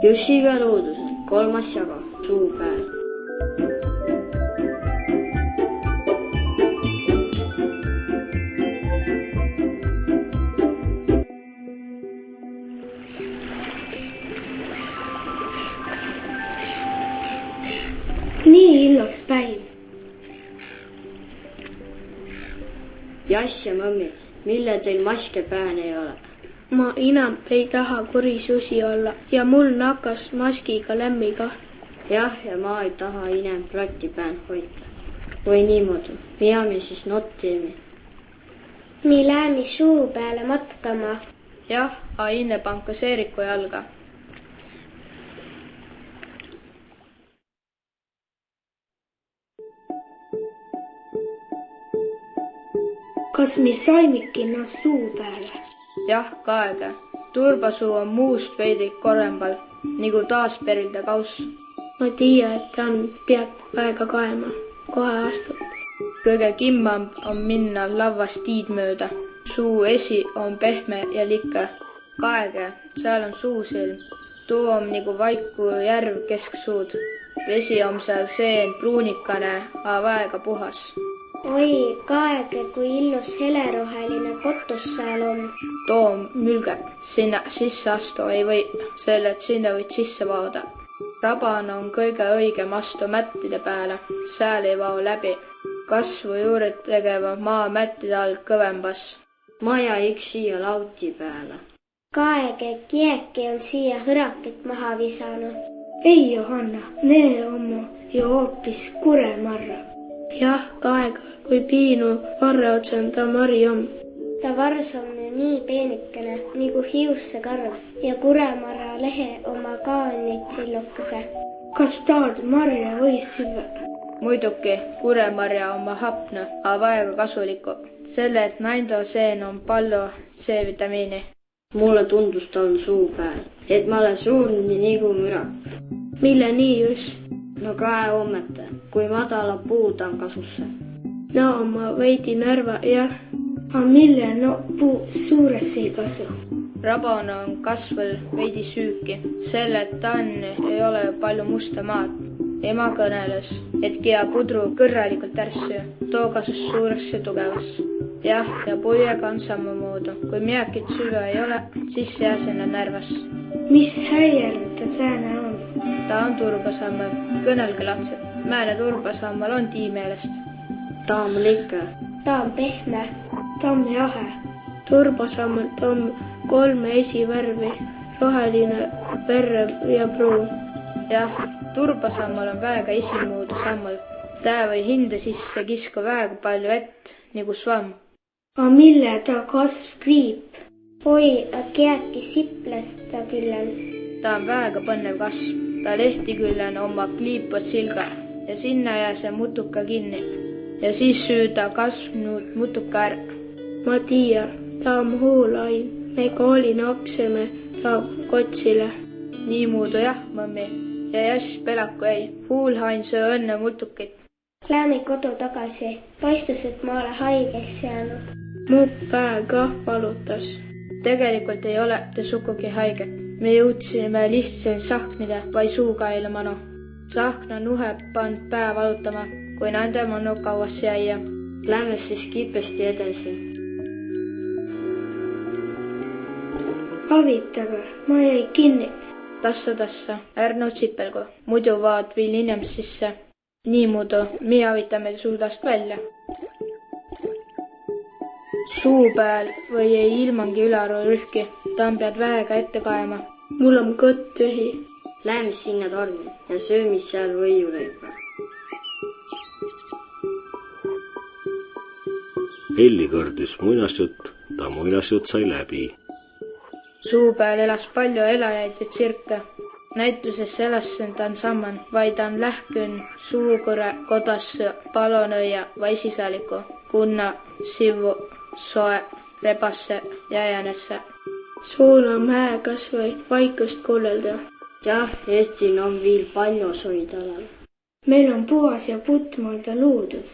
Jussiga loodus, 3. jaga, suupääl. Nii illoks päiv. Jass ja mõmmid, mille teil maske pääl ei ole? Ma enam ei taha kuri susi olla ja mul nakkas maskiga lämmiga. Jah, ja ma ei taha enam platti pääl hoida. Või niimoodi, mida me siis not teeme? Me läheme suu peale matkama. Jah, a enne panka seeriku jalga. Kas me saimmekin suu peale? Jah, kaega. Turbasuu on muust veidi korrembal, nagu taasperilda kauss. Ma tiia, et ta on peab aega kaema. Kohe astub. Kõige kimmam on minna lavast tiid mööda. Suu esi on pehme ja likka. Kaege, seal on suusilm. Tuu on nagu vaiku järv kesksuud. Vesi on seal seen pruunikane, a väega puhas. Oi, kaege, kui illus heleroheline kotus seal on. Too on mülgeb. Sinna sisse astu ei või, selle et sinna võid sisse vaoda. Raban on kõige õigem astu mättide peale. Sääl ei vao läbi. Kasvu juured tegeva maa mättide all kõvembas. Maja iks siia lauti peale. Kaege, kieki on siia hõrakit maha visanud. Ei, Johanna, need on ju hoopis kuremarra. Jah, kaega, kui piinu varre otsan ta mari on. Ta vars on nii peenikene, nagu hiussekarv ja kuremarra lehe oma kaanit sillukese. Kas taad marja võis süüa? Muidugi, kuremarja oma hapna, a vaega kasuliku. Selle, et naindo seen on palju C-vitamiini. Mulle tundus ta on suu peal, et ma olen surnud nii nagu mürak. Mille nii just? No kae ommete, kui madala puud on kasusse. No ma veidi närva, jah. A mille no puu suures ei kasu? Rabon on kasval veidi süüki. Selle, et tann ei ole palju musta maad. Ema kõneles, et kia pudru kõrralikult ärssu, too kasus suureks ja tugevas. Jah, ja puiega on samamoodu. Kui miakit süüa ei ole, siis jää sinna närvas. Mis häiernud ta sääne on? Ta on turbasammal. Kõnelge lapsed, määne turbasammal on tiimeelest. Ta on likka. Ta on pehme. Ta on jahe. Turbasammalt on 3 esivärvi, roheline, verrev ja pruun. Jah, turbasammal on väega esimuudu sammal. Tää või hinde sisse kisku väega palju vett, nagu svamm. A mille ta kasv kriip? Oi, a kiäki siples ta küllen. Ta on väega põnnev kasv. Ta lehti küllen oma kliipot silga ja sinna jää see mutuka kinni. Ja siis süü ta kasvnud mutuka ära. Ma tiia, ta on huulain. Me koolin apseme ta kotsile. Nii muudu jah, mõmmi. Ja jass pelaku ei. Huulhain söö õnne mutukit. Lähme kodu tagasi. Paistus, et ma olen haigeks jäänud. Mu pää kah valutas. Tegelikult ei ole te sugugi haige. Me jõudsime lihtsalt sahknile vai suukaile manu. Sahkna nuhe pand pää valutama, kui nende manu kauas jäia. Lähme siis kiipesti edasi. Avitage, ma jäi kinni. Tassa, ärnu tsipelgu, muidu vaad viil inimest sisse. Nii muudu, me avitame suudast välja. Suu peal või ei ilmangi ülaru rühki, ta on pead väega ette kaema. Mul on kõtt tühi. Lähme sinna tormi ja söömis seal võiuleipa. Elli kõrdis muinasjutt, ta muinasjutt sai läbi. Suu peal elas palju elajaid ja tsirka. Näituses elassen ta on samman, vaid on lähkün suukure kodasse palonõia vai sisaliku, kunna sivu soe rebasse ja jäänesse. Suul on hää kas või vaikust kuulelda. Jah, Eestil on viil palju soid alal. Meil on puhas ja putmalda luudus.